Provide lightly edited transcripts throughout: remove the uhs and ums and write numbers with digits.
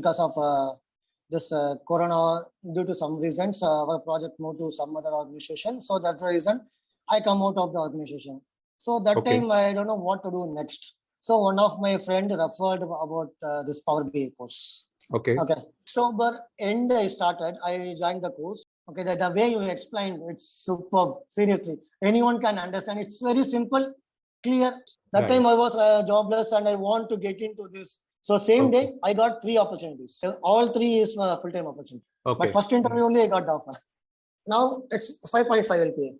because of this corona, due to some reasons, our project moved to some other organization. So that's the reason I come out of the organization. So that time I don't know what to do next. So one of my friend referred about this Power BI course. Okay. October end I started. I joined the course. Okay, the way you explained, it's superb. Seriously, anyone can understand. It's very simple, clear. That time I was jobless and I want to get into this. So same day I got 3 opportunities. So all 3 is full-time opportunity. But first interview only I got the offer. Now it's 5.5 LPA.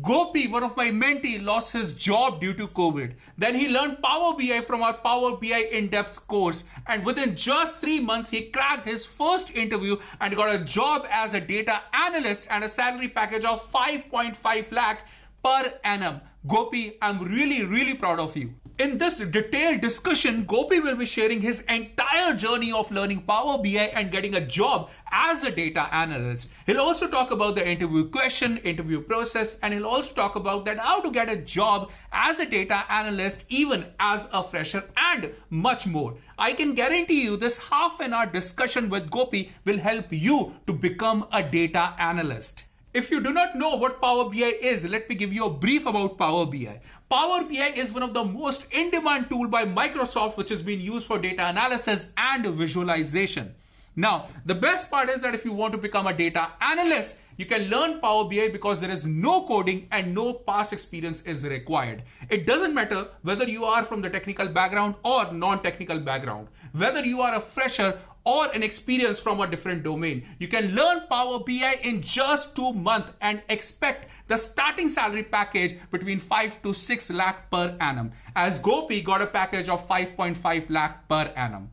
Gopy, one of my mentees, lost his job due to COVID. Then he learned Power BI from our Power BI in-depth course. And within just 3 months, he cracked his first interview and got a job as a data analyst and a salary package of 5.5 lakh per annum. Gopy, I'm really proud of you. In this detailed discussion, Gopy will be sharing his entire journey of learning Power BI and getting a job as a data analyst. He'll also talk about the interview question, interview process, and he'll also talk about that how to get a job as a data analyst even as a fresher and much more. I can guarantee you this half an hour discussion with Gopy will help you to become a data analyst. If you do not know what Power BI is, let me give you a brief about Power BI. Power BI is one of the most in-demand tool by Microsoft which is being used for data analysis and visualization. Now, the best part is that if you want to become a data analyst, you can learn Power BI because there is no coding and no past experience is required. It doesn't matter whether you are from the technical background or non-technical background, whether you are a fresher or an experience from a different domain. You can learn Power BI in just 2 months and expect the starting salary package between 5 to 6 lakh per annum, as Gopy got a package of 5.5 lakh per annum.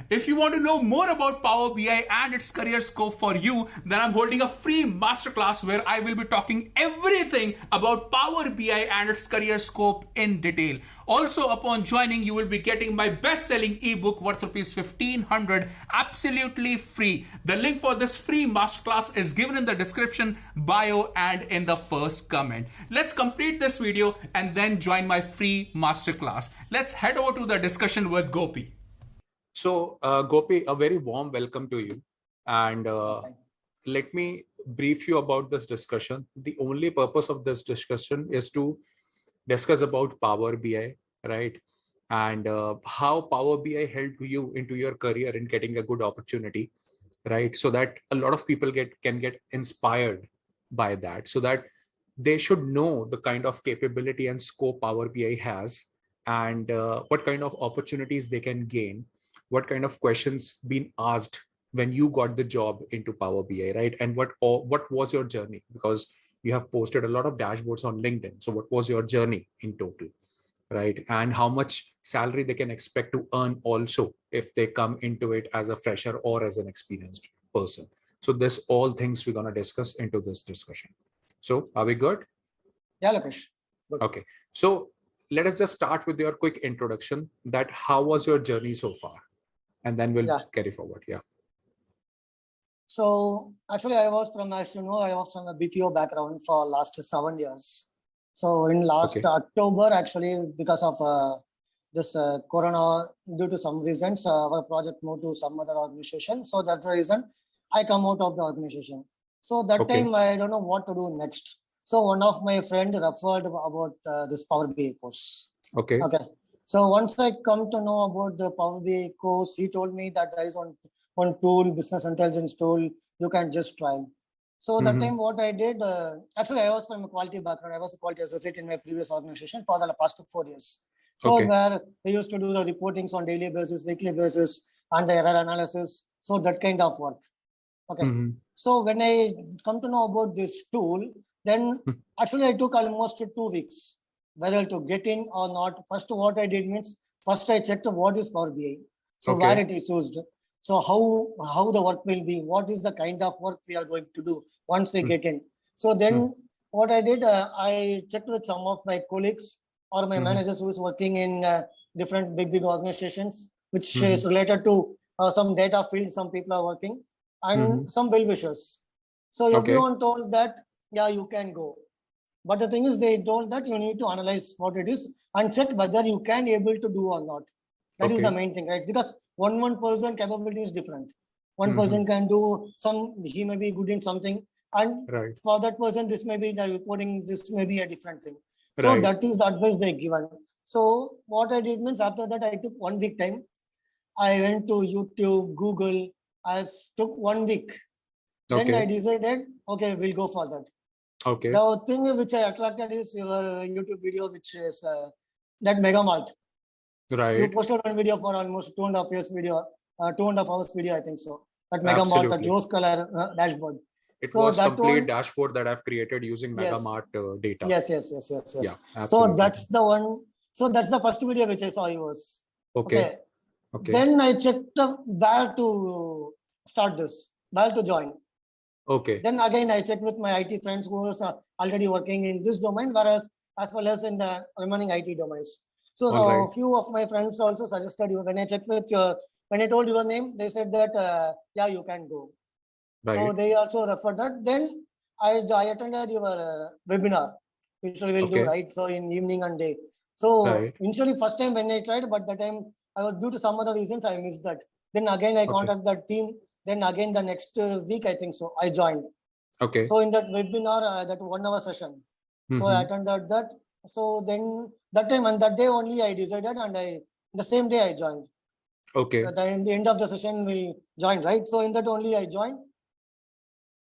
If you want to know more about Power BI and its career scope for you, then I'm holding a free masterclass where I will be talking everything about Power BI and its career scope in detail. Also, upon joining, you will be getting my best-selling ebook worth ₹1,500 absolutely free. The link for this free masterclass is given in the description, bio, and in the first comment. Let's complete this video and then join my free masterclass. Let's head over to the discussion with Gopy. So, Gopy, a very warm welcome to you. And let me brief you about this discussion. The only purpose of this discussion is to discuss about Power BI, right? And how Power BI helped you into your career in getting a good opportunity, right? So that a lot of people can get inspired by that, so that they should know the kind of capability and scope Power BI has, and what kind of opportunities they can gain, what kind of questions been asked when you got the job into Power BI, right? And what was your journey? Because you have posted a lot of dashboards on LinkedIn. So what was your journey in total, right? And how much salary they can expect to earn also if they come into it as a fresher or as an experienced person. So this all things we're going to discuss into this discussion. So are we good? Yeah, Lokesh. Good. Okay. So let us just start with your quick introduction, that how was your journey so far? And then we'll carry forward. Yeah. So actually I was from, as you know, I was from a BPO background for last 7 years. So in last October, actually, because of this corona, due to some reasons, our project moved to some other organization. So that's the reason I come out of the organization. So that time I don't know what to do next. So one of my friend referred about this Power BI course. Okay. So once I come to know about the Power BI course, he told me that there is one tool, business intelligence tool, you can just try. So that time what I did, actually I was from a quality background. I was a quality associate in my previous organization for the past 4 years. So where we used to do the reportings on daily basis, weekly basis, and the error analysis. So that kind of work. So when I come to know about this tool, then actually I took almost 2 weeks whether to get in or not. First, what I did means, first I checked what is Power BI. So where it is used. So how the work will be, what is the kind of work we are going to do once we get in. So then what I did, I checked with some of my colleagues or my managers who is working in different big organizations, which is related to some data field, some people are working, and some well-wishers. So everyone told that, yeah, you can go. But the thing is, they told that you need to analyze what it is and check whether you can able to do or not. That is the main thing, right? Because one person capability is different. One person can do he may be good in something, and for that person, this may be the reporting, this may be a different thing. So that is the advice they given. So what I did means after that, I took 1 week time. I went to YouTube, Google. I took 1 week. Then I decided, okay, we'll go for that. The thing which I attracted is your YouTube video, which is that Mega Mart. You posted one video for almost 2.5 years video, 2.5 hours video, I think so. That Mega Mart, that rose color dashboard. It was complete dashboard that I've created using Mega Mart data. Yes. Yeah, so that's the one. So that's the first video which I saw yours. Okay. Then I checked where to start this, where to join. Then again, I checked with my IT friends who was already working in this domain, whereas as well as in the remaining IT domains. So a few of my friends also suggested you. When I checked with when I told your name, they said that yeah, you can go. So they also referred that. Then I attended your webinar, which we will do, right? So in evening and day. So initially first time when I tried, but that time I was due to some other reasons I missed that. Then again I contacted that team. Then again the next week I think so I joined. So in that webinar, that 1 hour session. So I attended that. So then that time and that day only I decided, and the same day I joined. In the end of the session we joined, right? So in that only I joined.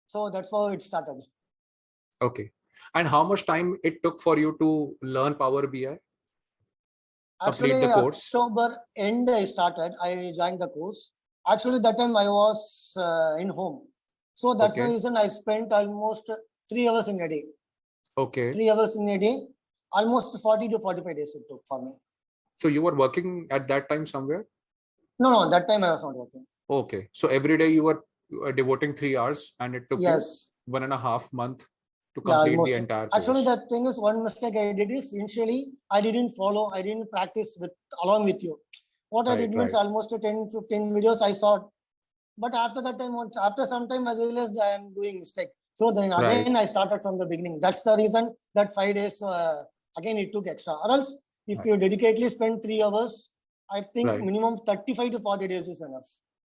So that's how it started. And how much time it took for you to learn Power BI? Actually, complete the course? October end I started. I joined the course. Actually, that time I was in home. So that's the reason I spent almost 3 hours in a day. 3 hours in a day. Almost 40 to 45 days it took for me. So you were working at that time somewhere? No, that time I was not working. So every day you were devoting 3 hours, and it took you 1.5 months to complete the entire course. Actually, the thing is, one mistake I did is initially I didn't practice along with you. What I did means almost 10-15 videos I saw. But after that time, after some time, I realized I am doing mistake. So then again, I started from the beginning. That's the reason that 5 days, again, it took extra. Or else, if you dedicatedly spend 3 hours, I think minimum 35 to 40 days is enough.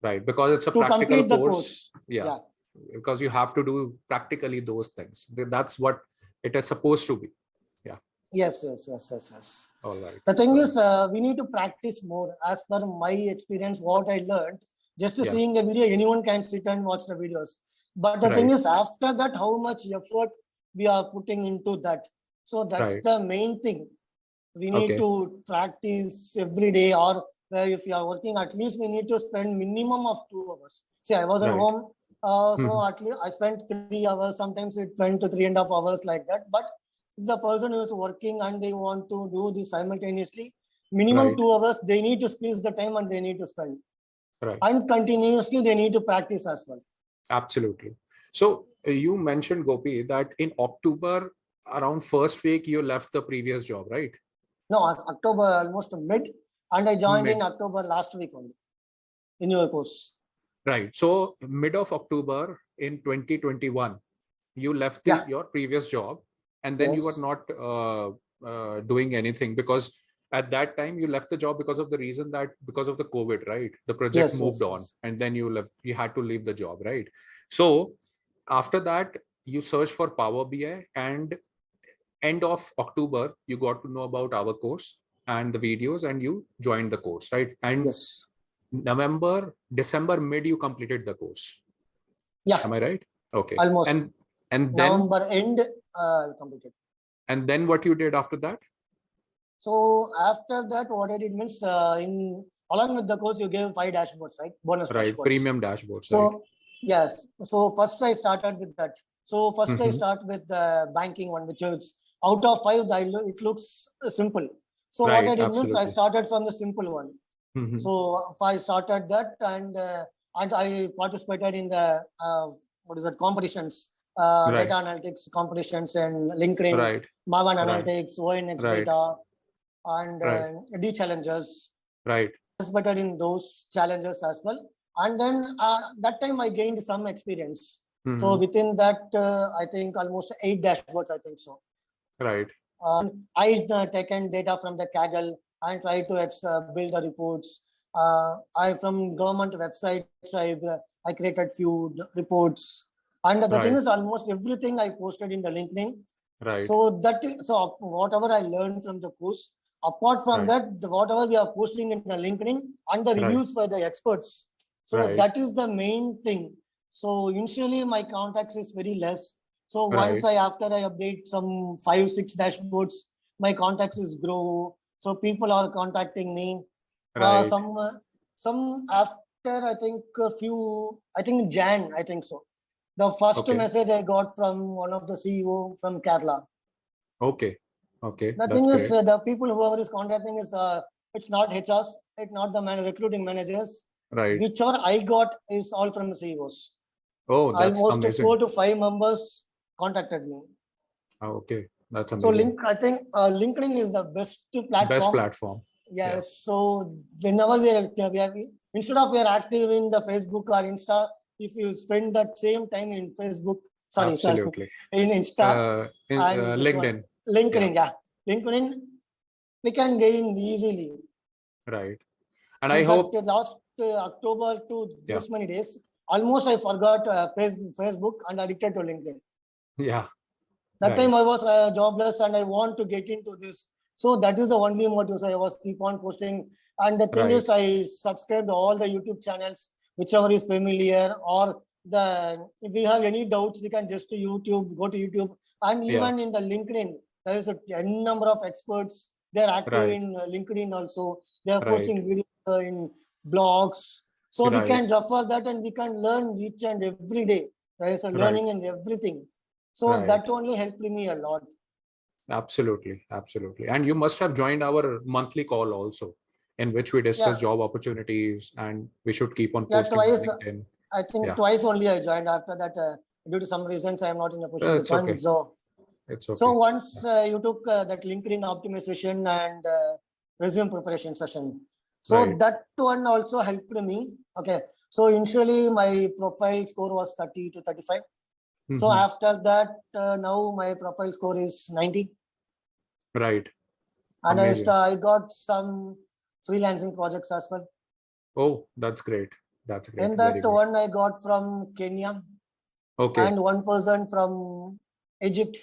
Because it's a practical course. Yeah. Because you have to do practically those things. That's what it is supposed to be. Yes. All right. The thing is, we need to practice more. As per my experience, what I learned, just seeing a video, anyone can sit and watch the videos. But the thing is, after that, how much effort we are putting into that. So that's the main thing. We need to practice every day, or if you are working, at least we need to spend minimum of 2 hours. See, I was at home, so at least I spent 3 hours. Sometimes it went to 3.5 hours like that. But if the person who is working and they want to do this simultaneously, minimum 2 hours, they need to squeeze the time and they need to spend. And continuously, they need to practice as well. Absolutely. So you mentioned, Gopy, that in October, around first week, you left the previous job, right? No, October almost mid, and I joined in October last week only in your course. Right. So mid of October in 2021, you left your previous job, and then you were not doing anything, because at that time you left the job because of the reason that because of the COVID, right? The project moved on, and then you left. You had to leave the job, right? So after that, you searched for Power BI, and end of October, you got to know about our course and the videos, and you joined the course, right? And November, December mid, you completed the course. Am I right? Okay. Almost. And then November end, completed. And then what you did after that? So after that, what I did means along with the course, you gave 5 dashboards, right? Bonus dashboards. Premium dashboards. So yes. So first I started with that. So first I start with the banking one, which is out of 5, it looks simple. So what I did means I started from the simple one. So I started that, and I participated in the competitions, data analytics competitions, and LinkedIn, Mavan Analytics, ONX data, and D challenges. Participated in those challenges as well, and then that time I gained some experience. So within that, I think almost 8 dashboards. I think so. I taken data from the Kaggle. and try to build the reports. I from government websites, I created few reports, and the thing is almost everything I posted in the LinkedIn. Right. So whatever I learned from the course, apart from that, whatever we are posting in the LinkedIn and the reviews for the experts. So that is the main thing. So initially my contacts is very less. So once after I update some 5-6 dashboards, my contacts is grow. So people are contacting me. Some after I think Jan, I think so. The first message I got from one of the CEO from Kerala. Okay. The thing is, the people whoever is contacting is it's not HRs, it's not the recruiting managers. Whichever I got is all from the CEOs. Oh, that's almost amazing. 4 to 5 members contacted me. Okay, that's amazing. So I think LinkedIn is the best platform. Best platform. Yes. Yeah. So whenever we are instead of we are active in the Facebook or Insta, if you spend that same time in Facebook, Absolutely. in Insta and LinkedIn. LinkedIn, we can gain easily. Right. And I hope last October to this many days, almost I forgot Facebook and addicted to LinkedIn. Yeah. That time I was jobless and I want to get into this. So that is the only motive. So I was keep on posting. And the thing is, I subscribed to all the YouTube channels, whichever is familiar, or if we have any doubts, we can just go to YouTube. And even in the LinkedIn, there is a number of experts. They're active in LinkedIn also. They are posting videos in blogs. So we can refer that and we can learn each and every day. There is a learning in everything. So that only helped me a lot. Absolutely. And you must have joined our monthly call also, in which we discuss job opportunities, and we should keep on posting on LinkedIn. I think twice only I joined. After that, due to some reasons, I am not in a position to join. Okay. So it's okay. So once you took that LinkedIn optimization and resume preparation session. So that one also helped me. Okay. So initially my profile score was 30 to 35. So after that, now my profile score is 90. Right. And I got some freelancing projects as well. Oh, that's great. And that one I got from Kenya. Okay. And one person from Egypt.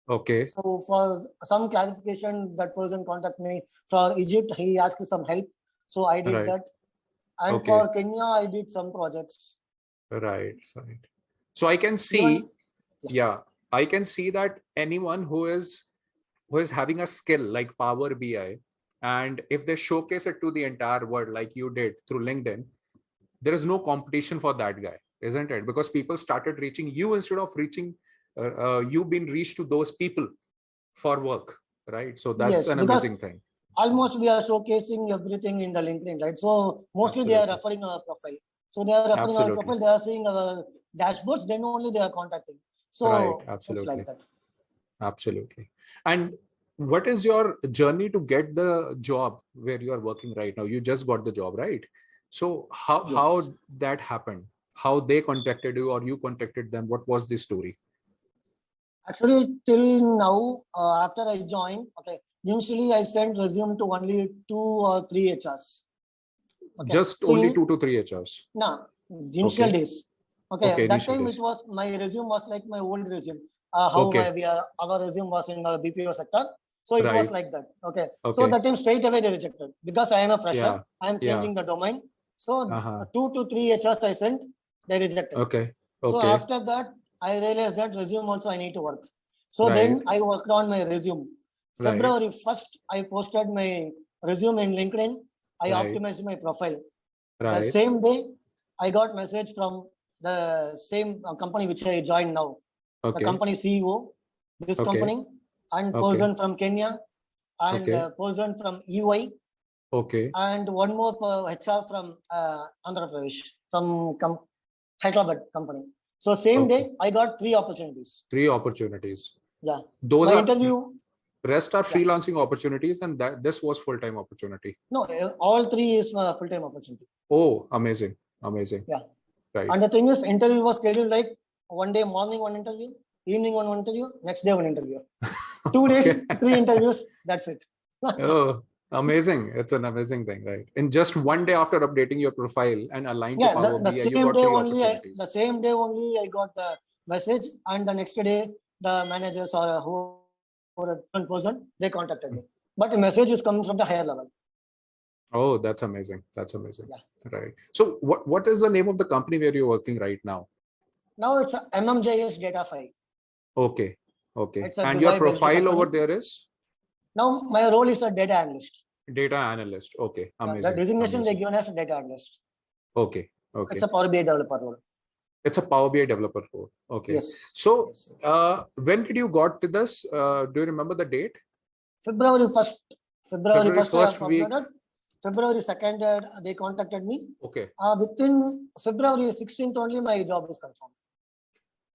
Okay. So for some clarification, that person contacted me for Egypt. He asked some help. So I did that. And for Kenya, I did some projects. Right. So I can see, I can see that anyone who is having a skill like Power BI, and if they showcase it to the entire world like you did through LinkedIn, there is no competition for that guy, isn't it? Because people started reaching you instead of reaching you being reached to those people for work, right? So that's an amazing thing. Almost we are showcasing everything in the LinkedIn, right? So mostly they are referring our profile. So they are referring our profile, they are seeing our dashboards, then only they are contacting. So it's like that. Absolutely. And what is your journey to get the job where you are working right now? You just got the job, right? So how that happened? How they contacted you or you contacted them? What was the story? Actually, till now, after I joined, initially I sent resume to only 2 or 3 HRs. Just so only 2 to 3 HRs? No, initial days. That time it was, my resume was like my old resume. Our resume was in the BPO sector. So it was like that. So that time straight away they rejected. Because I am a fresher, I am changing the domain. So 2 to 3 HRs I sent, they rejected. So after that, I realized that resume also I need to work. So then I worked on my resume. February 1st, I posted my resume in LinkedIn. I optimized my profile. The same day, I got message from the same company which I joined now. The company CEO, this company, and person from Kenya, and person from EY. And one more HR from Andhra Pradesh, from Hyderabad company. So same day, I got 3 opportunities. 3 opportunities. Yeah. Those are rest are freelancing opportunities, and this was full-time opportunity. No, all 3 is full-time opportunity. Oh, amazing. Yeah. Right. And the thing is, interview was scheduled like one day morning, one interview, evening one interview, next day one interview. 2 days, 3 interviews. That's it. Oh, Amazing. It's an amazing thing, right? In just one day after updating your profile and aligned to Yeah, Power the BI, you same got day 3 only. opportunities. The same day only I got the message, and the next day the managers or one person they contacted me. But the message is coming from the higher level. Oh, that's amazing. That's amazing. Yeah. Right. So what is the name of the company where you're working right now? Now it's a MMJS data file. Okay. Okay. It's a And your Dubai-based profile over company. there is? Now my role is a data analyst. Data analyst. Okay. Amazing. The designation Amazing. they given as a data analyst. Okay. Okay. It's a Power BI developer role. It's a Power BI developer role. Okay. Yes. So Yes. when did you got to this? Do you remember the date? February 1st. February 1st, I have week. uploaded. February 2nd, they contacted me. Okay. Within February 16th only, my job is confirmed.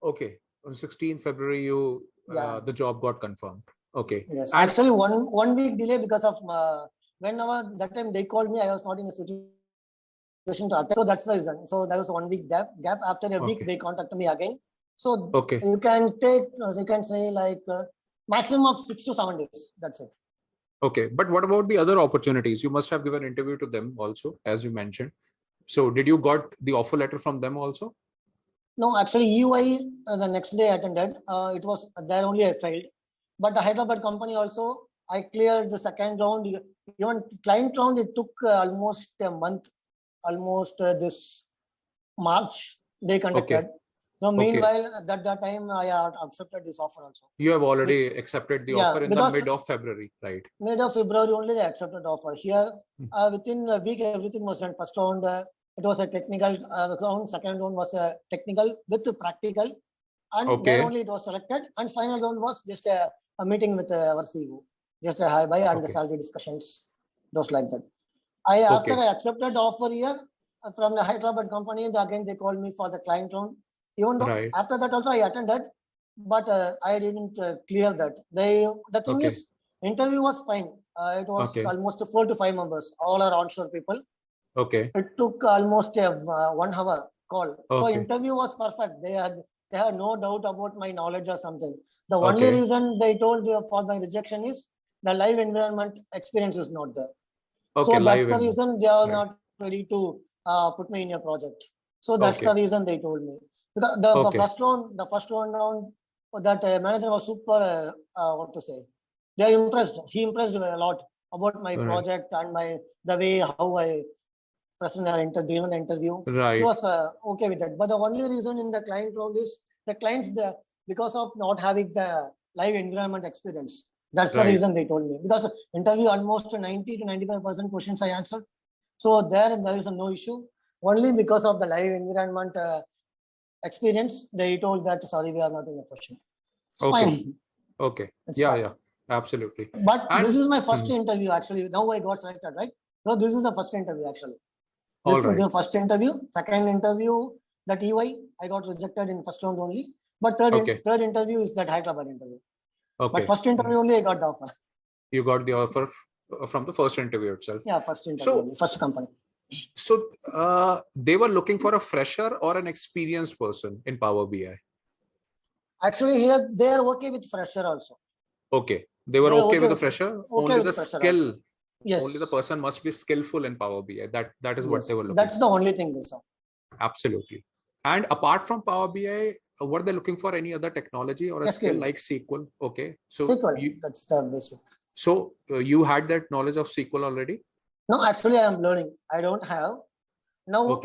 Okay. On 16th February, the job got confirmed. Okay. Yes. And actually, one week delay because of whenever that time they called me, I was not in a situation to attend. So that's the reason. So there was 1 week gap. After a week, they contacted me again. So you can take, you can say like maximum of 6 to 7 days. That's it. Okay. But what about the other opportunities? You must have given interview to them also, as you mentioned. So did you got the offer letter from them also? No, actually EY the next day I attended. It was there only I failed. But the Hyderabad company also, I cleared the second round. Even client round, it took almost a month, almost this March they conducted. Okay. Now, meanwhile, at that time, I had accepted this offer also. You have already accepted the offer in the mid of February, right? Mid of February only they accepted the offer. Here, within a week, everything was done. First round, it was a technical round. Second round was a technical with practical. And there only it was selected. And final round was just a meeting with our CEO. Just a hi-bye and the salary discussions. Those like that. After I accepted the offer here from the Hyderabad company, again they called me for the client round. Even though after that also I attended, but I didn't clear that. The thing is, interview was fine. It was almost 4 to 5 members. All are onshore people. Okay. It took almost a 1 hour call. So interview was perfect. They had no doubt about my knowledge or something. The only reason they told for my rejection is the live environment experience is not there. So that's the reason they are not ready to put me in a project. So that's the reason they told me. The first round, that manager was super. What to say? They are impressed. He impressed a lot about my project and the way how I presented an interview. He was okay with that. But the only reason in the client round is the clients because of not having the live environment experience. That's the reason they told me. Because the interview almost 90 to 95% questions I answered. So there is no issue. Only because of the live environment experience, they told that sorry, we are not in a question. It's fine. Okay. It's fine. Absolutely. But this is my first interview actually. Now I got selected, right? So this is the first interview actually. This was the first interview. Second interview, that EY, I got rejected in first round only. But third interview is that Hyderabad interview. But first interview only I got the offer. You got the offer from the first interview itself. Yeah, first interview, first company. So they were looking for a fresher or an experienced person in Power BI? Actually, here they are okay with fresher also. Okay. They were okay with the fresher? Only the skill. Also. Yes. Only the person must be skillful in Power BI. That is what they were looking That's the only thing they saw. Absolutely. And apart from Power BI, were they looking for any other technology or a skill like SQL? Okay. So SQL, that's the basic. So you had that knowledge of SQL already? No, actually I am learning. I don't have. Now,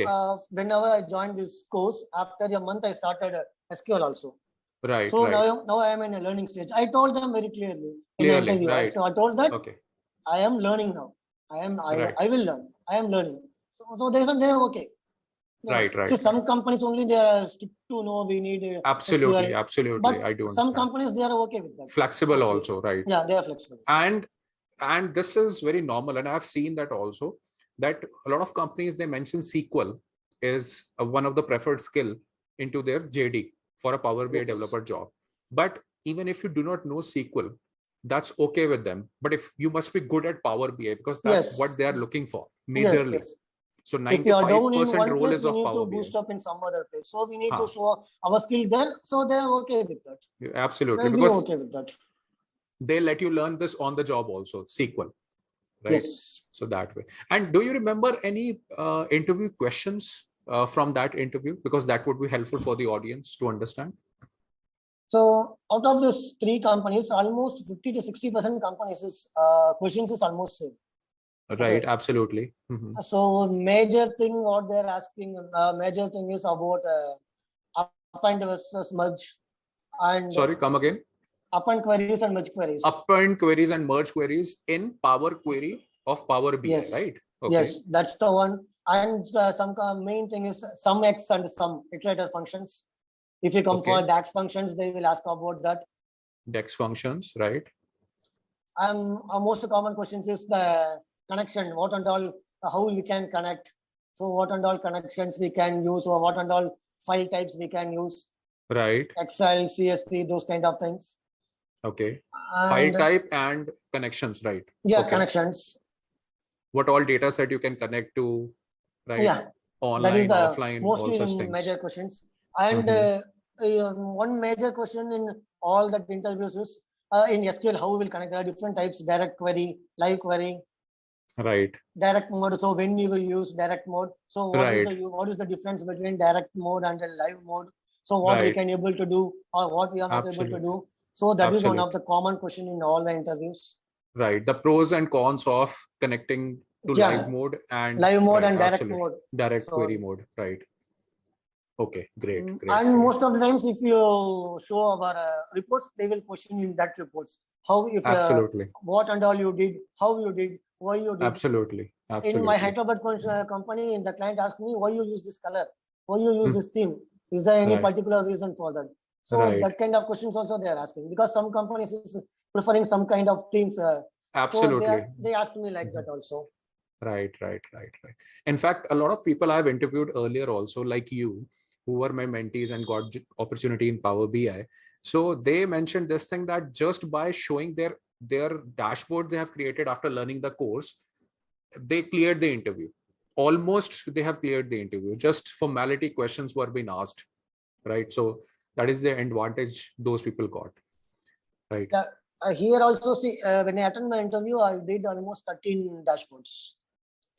whenever I joined this course, after a month, I started SQL also. Right. So now I am in a learning stage. I told them very clearly in the interview. So I told that I am learning now. I will learn. I am learning. So they said they are okay. Right. So some companies only they are stick to no, we need absolutely. But I do. Some companies they are okay with that. Flexible also, right? Yeah, they are flexible. And this is very normal, and I've seen that also. That a lot of companies they mention SQL is one of the preferred skill into their JD for a Power BI developer job. But even if you do not know SQL, that's okay with them. But if you must be good at Power BI because that's what they are looking for majorly. So 95% role is of Power BI. We need to boost up in some other place. So we need to show our skills there. So they are okay with that. Absolutely. They'll because be okay with that. They let you learn this on the job also, SQL. right? Yes. So that way. And do you remember any interview questions from that interview? Because that would be helpful for the audience to understand. So out of these three companies, almost 50 to 60% companies is questions is almost same. Right, Okay. absolutely. So major thing what they're asking, major thing is about append versus merge, and Sorry, come again. append queries and merge queries. Append queries and merge queries in Power Query of Power BI, Yes. right? Okay. Yes, that's the one. And some main thing is sum x and sum iterators functions. If you come for DAX functions, they will ask about that. DAX functions, right? Most common questions is the connection. What and all, how we can connect. So what and all connections we can use, or what and all file types we can use. Right. Excel, CSV, those kind of things. Okay. And file type and connections, right? Yeah, okay. Connections. What all data set you can connect to, right? Yeah. Online, that is offline, mostly all such things. Major questions. And one major question in all that interviews is in SQL, how we will connect. There are different types: direct query, live query, right? Direct mode. So when we will use direct mode. So what is the difference between direct mode and live mode? So what we can able to do, or what we are not able to do. So that is one of the common question in all the interviews. Right. The pros and cons of connecting to live mode and direct mode. Direct query mode. Right. Okay, great. And most of the times, if you show our reports, they will question in that reports. How, if what and all you did, how you did, why you did. Absolutely. In my Hyderabad company, the client asked me, why you use this color, why you use this theme. Is there any particular reason for that? So that kind of questions also they are asking, because some companies is preferring some kind of themes. Absolutely. So they asked me like that also. Right. In fact, a lot of people I've interviewed earlier also, like you, who were my mentees and got opportunity in Power BI. So they mentioned this thing, that just by showing their dashboard they have created after learning the course, they cleared the interview. Almost they have cleared the interview. Just formality questions were being asked, right? So that is the advantage those people got, right? Yeah. Here also, see, when I attend my interview, I did almost 13 dashboards.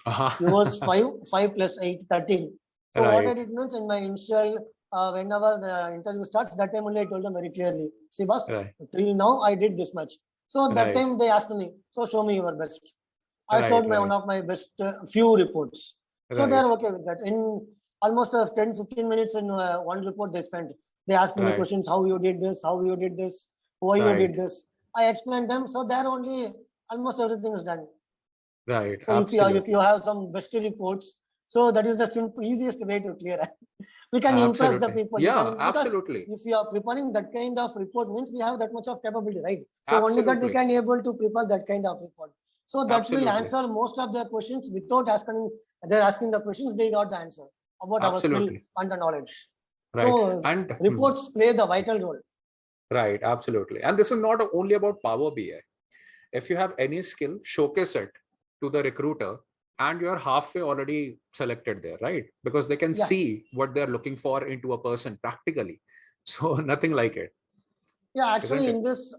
It was 5 plus 8, 13. So what I did means, in my initial, whenever the interview starts, that time only I told them very clearly, see boss, till now I did this much. So that time they asked me, so show me your best. I showed one of my best few reports. So they are okay with that. In almost 10-15 minutes in one report they spent. They asked me questions, how you did this, how you did this, why you did this. I explained them. So there only almost everything is done. Right. So if you have some best reports, so that is the easiest way to clear. We can impress the people. Yeah, absolutely. If you are preparing that kind of report, means we have that much of capability, right? So only that we can able to prepare that kind of report. So that will answer most of their questions without asking. They're asking the questions, they got the answer about our skill and the knowledge. Right. So and reports play the vital role. Right, absolutely. And this is not only about Power BI. If you have any skill, showcase it to the recruiter, and you're halfway already selected there, right? Because they can see what they're looking for into a person practically. So nothing like it. Yeah, actually, in this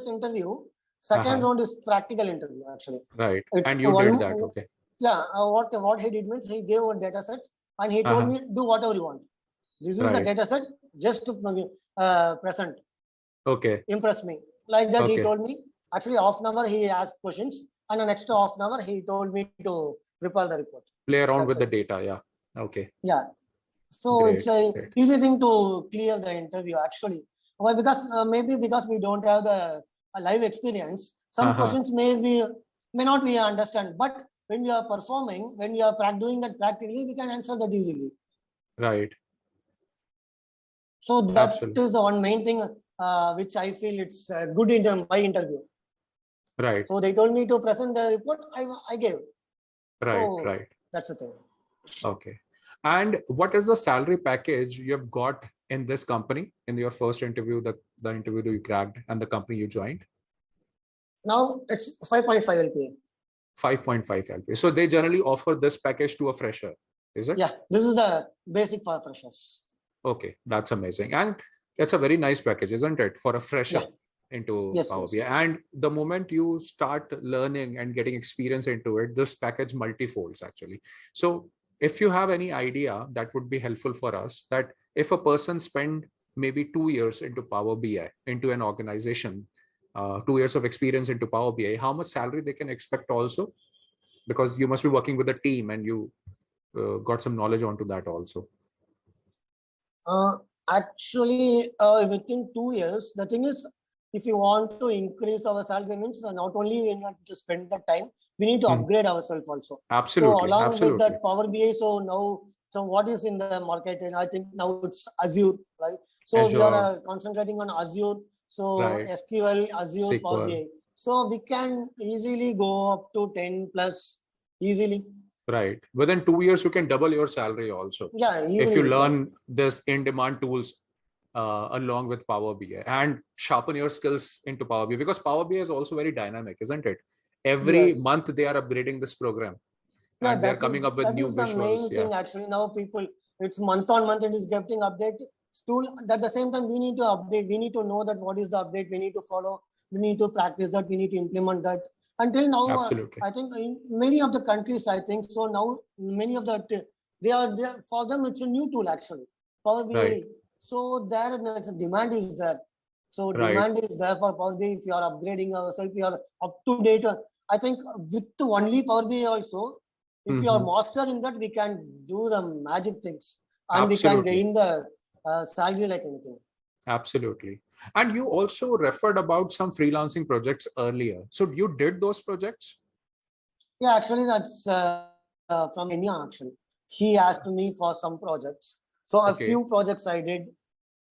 interview, second round is practical interview, actually. Right. And you did that, okay. Yeah, what he did means, he gave a data set and he told me, do whatever you want. This is the data set, just to present. Okay. Impress me. Like that, he told me. Actually, half an hour he asked questions, and the next half an hour he told me to prepare the report. Play around with the data, yeah. Okay. Yeah. So it's a easy thing to clear the interview, actually. Why? Because maybe because we don't have the live experience, some questions may not we understand. But when we are performing, when we are doing that practically, we can answer that easily. Right. So that is the one main thing which I feel it's good in my interview. Right. So they told me to present the report, I gave. Right. That's the thing. Okay. And what is the salary package you have got in this company in your first interview, the interview that you cracked and the company you joined? Now it's 5.5 LPA. 5.5 LPA. So they generally offer this package to a fresher, is it? Yeah, this is the basic for freshers. Okay, that's amazing. And it's a very nice package, isn't it? For a fresher. into Yes, Power yes, BI. yes. And the moment you start learning and getting experience into it, this package multifolds actually. So if you have any idea, that would be helpful for us, that if a person spend maybe 2 years into Power BI, into an organization, 2 years of experience into Power BI, how much salary they can expect also? Because you must be working with a team and you got some knowledge onto that also. Actually, within 2 years, the thing is, if you want to increase our salary, means not only we need to spend the time, we need to upgrade ourselves also. Absolutely. So along absolutely. with that Power BI, so now, so what is in the market? And I think now it's Azure, right? So Azure. we are concentrating on Azure. So Right. SQL, Azure, SQL. Power BI. So we can easily go up to 10 plus easily. Right. Within 2 years, you can double your salary also. Yeah, easily. If you learn this in-demand tools along with Power BI and sharpen your skills into Power BI, because Power BI is also very dynamic, isn't it? Every month they are upgrading this program. Yeah, and they're coming up with new visuals. That is the main thing actually. Now people, it's month on month it is getting updated. Still, at the same time, we need to update. We need to know that what is the update. We need to follow. We need to practice that. We need to implement that. Until now, I think in many of the countries, I think so now, many of the, they are there, for them it's a new tool actually. Power BI. Right. So there, demand is there. So demand is there for Power BI. If you are upgrading ourselves, you are up to date. I think with only Power BI also, if you are master in that, we can do the magic things and we can gain the salary like anything. Absolutely. And you also referred about some freelancing projects earlier. So you did those projects? Yeah, actually that's from India actually. He asked me for some projects. So a few projects I did.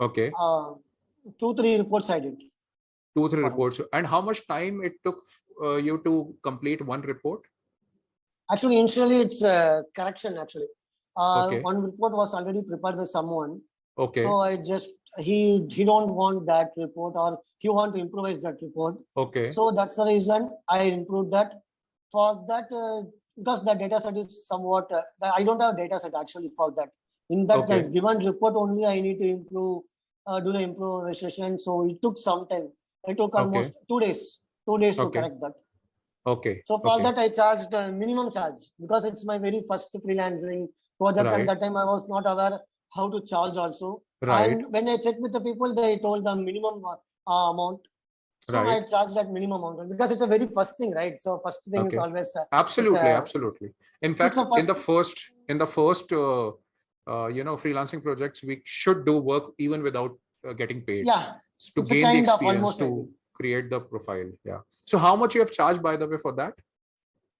Okay. 2-3 reports I did. 2-3 reports. And how much time it took you to complete one report? Actually, initially it's correction actually. One report was already prepared by someone. Okay. So I just, he don't want that report or he want to improvise that report. Okay. So that's the reason I improved that. For that, because the data set is somewhat, I don't have data set actually for that. In that given report only I need to improve, do the improvisation. So it took some time. It took almost 2 days. 2 days to correct that. Okay. So for that I charged minimum charge because it's my very first freelancing project. At that time I was not aware how to charge also. And when I checked with the people, they told the minimum amount. So I charged that minimum amount because it's a very first thing, right? So first thing is always absolutely. In fact, in the first freelancing projects, we should do work even without getting paid. Yeah. To gain the experience to create the profile. Yeah. So how much you have charged, by the way, for that?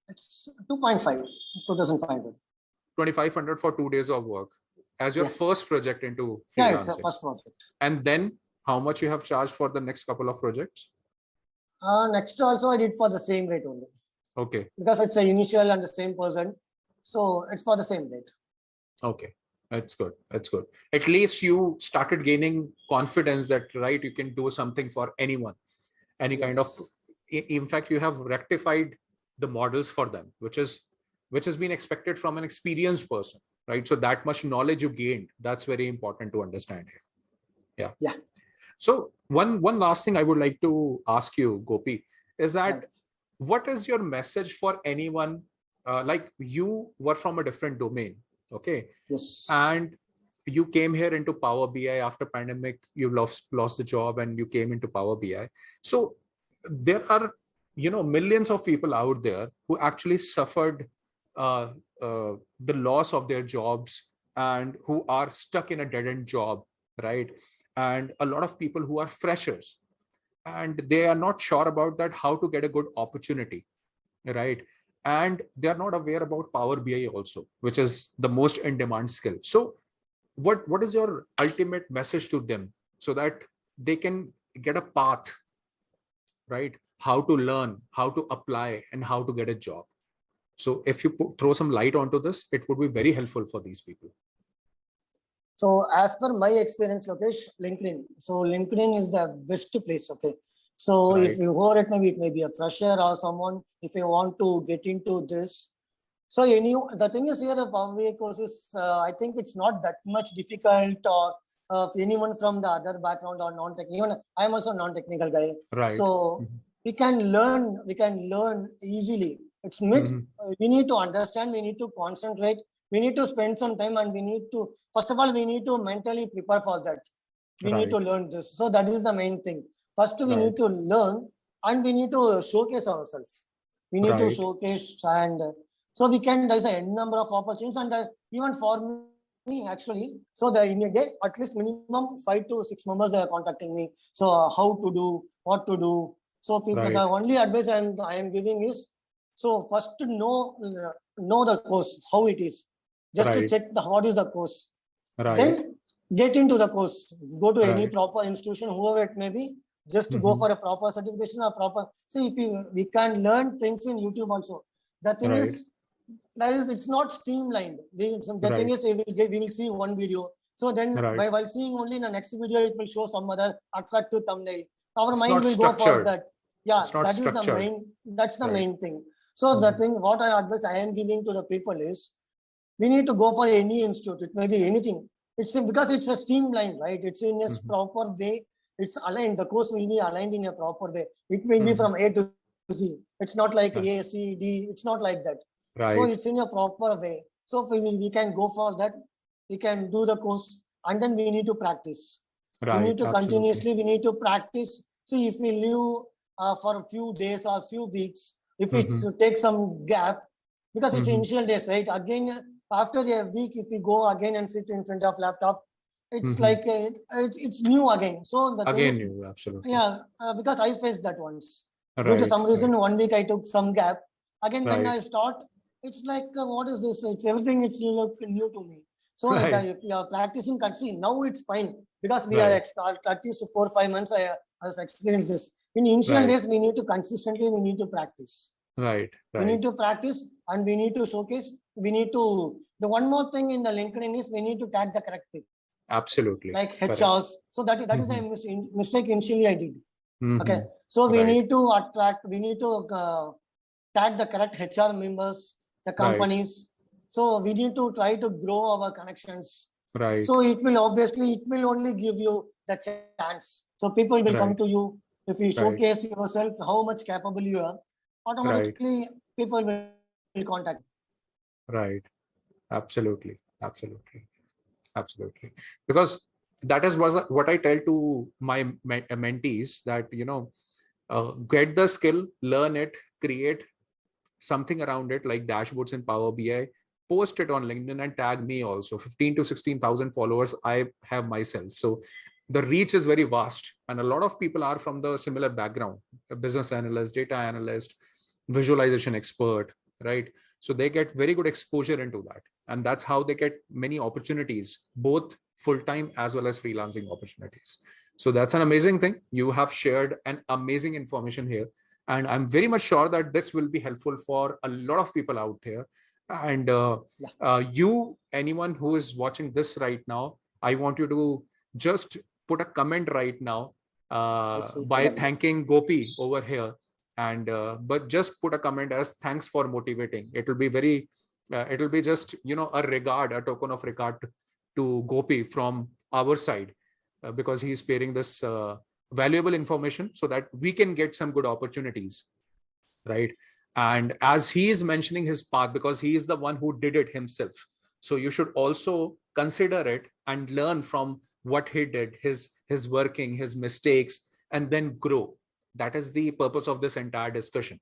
It's 2.5, 2,500. 2,500 for 2 days of work as your first project into freelancing. Yeah, it's a first project. And then how much you have charged for the next couple of projects? Next also I did for the same rate only. Okay. Because it's an initial and the same person. So it's for the same rate. Okay. That's good. That's good. At least you started gaining confidence that, right, you can do something for anyone. Any kind of, in fact, you have rectified the models for them, which has been expected from an experienced person, right? So that much knowledge you gained, that's very important to understand here. Yeah. So one last thing I would like to ask you, Gopi, is that what is your message for anyone, like you were from a different domain, okay? Yes. And you came here into Power BI after pandemic, you lost the job and you came into Power BI. So there are, millions of people out there who actually suffered the loss of their jobs and who are stuck in a dead-end job, right? And a lot of people who are freshers and they are not sure about that, how to get a good opportunity, right? And they are not aware about Power BI also, which is the most in-demand skill. So what is your ultimate message to them so that they can get a path, right? How to learn, how to apply, and how to get a job. So if you throw some light onto this, it would be very helpful for these people. So as per my experience, Lokesh, LinkedIn. So LinkedIn is the best place, okay? So if you heard it, maybe it may be a fresher or someone, if you want to get into this. So the thing is here, the Power BI courses, I think it's not that much difficult or anyone from the other background or non-technical. Even I am also non-technical guy. Right. So we can learn easily. It's myth. We need to understand, we need to concentrate, we need to spend some time, and we need to, first of all, we need to mentally prepare for that. We need to learn this. So that is the main thing. First, we need to learn, and we need to showcase ourselves. We need to showcase, and so we can, there's a number of opportunities, and even for me actually, so in a day, at least minimum 5 to 6 members are contacting me. So how to do, what to do. So people, the only advice I am giving is, so first to know the course, how it is, just to check what is the course. Then get into the course, go to any proper institution, whoever it may be, just to go for a proper certification or proper. See, if we can learn things in YouTube also. The thing is, it's not streamlined. The thing is, we will see one video. So then while seeing only in the next video, it will show some other attractive thumbnail. Our mind will go for that. Yeah, that is the main, that's the main thing. So the thing, what I advise I am giving to the people is, we need to go for any institute. It may be anything. It's because it's a streamlined, right? It's in a proper way. It's aligned. The course will be aligned in a proper way. It will be from A to Z. It's not like A, C, D. It's not like that. So it's in a proper way. So we can go for that. We can do the course, and then we need to practice. We need to continuously, we need to practice. See, if we leave for a few days or a few weeks, if it takes some gap, because it's initial days, right? Again, after a week, if we go again and sit in front of laptop, it's like it's new again. So the again, new, absolutely. Yeah, because I faced that once. Due to some reason, 1 week I took some gap. Again, when I start, it's like, what is this? It's everything. It's new to me. So if you are practicing, now it's fine because we are at least 4 or 5 months. I has experienced this. In initial days, we need to consistently, we need to practice. We need to practice, and we need to showcase. We need to, the one more thing in the LinkedIn is we need to tag the correct thing. Absolutely. Like HRs. So that is the mistake initially I did. Okay. So we need to attract, we need to tag the correct HR members, the companies. So we need to try to grow our connections. So it will obviously, it will only give you the chance. So people will come to you. If you showcase yourself, how much capable you are, automatically people will contact. Absolutely. Because that is what I tell to my mentees, that, get the skill, learn it, create something around it, like dashboards in Power BI, post it on LinkedIn and tag me also. 15 to 16,000 followers I have myself. So the reach is very vast, and a lot of people are from the similar background: a business analyst, data analyst, visualization expert, right? So they get very good exposure into that, and that's how they get many opportunities, both full-time as well as freelancing opportunities. So that's an amazing thing. You have shared an amazing information here, and I'm very much sure that this will be helpful for a lot of people out here. And anyone who is watching this right now, I want you to just put a comment right now by thanking Gopy over here, and but just put a comment as thanks for motivating. It will be very it will be just a token of regard to Gopy from our side, because he is sharing this valuable information so that we can get some good opportunities, right? And as he is mentioning his path, because he is the one who did it himself, so you should also consider it and learn from what he did, his working, his mistakes, and then grow. That is the purpose of this entire discussion.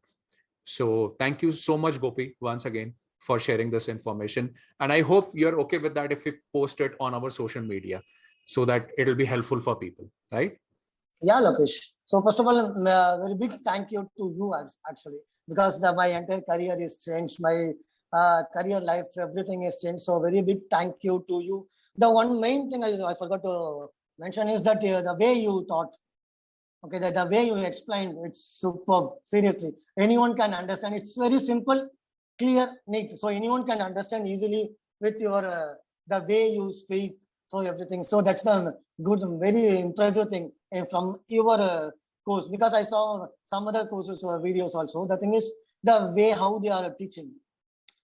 So thank you so much, Gopy, once again, for sharing this information. And I hope you're okay with that if we post it on our social media, so that it'll be helpful for people, right? Yeah, Lokesh. So first of all, very big thank you to you actually, because my entire career is changed. My career life, everything is changed. So very big thank you to you. The one main thing I forgot to mention is that the way you taught, okay, the way you explained, it's superb. Seriously, anyone can understand. It's very simple, clear, neat. So anyone can understand easily with your the way you speak. So everything. So that's the good, very impressive thing from your course, because I saw some other courses or videos also. The thing is the way how they are teaching.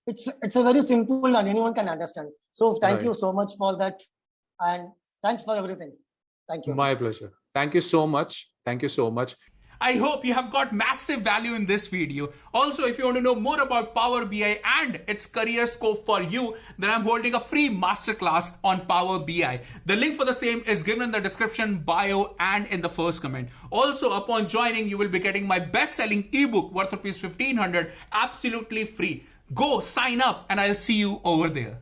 It's a very simple and anyone can understand. So thank you so much for that, and Thanks for everything. Thank you. My pleasure. Thank you so much. Thank you so much. I hope you have got massive value in this video. Also, if you want to know more about Power BI and its career scope for you, then I'm holding a free masterclass on Power BI. The link for the same is given in the description, bio, and in the first comment. Also, upon joining, you will be getting my best-selling ebook worth ₹1,500 absolutely free. Go sign up and I'll see you over there.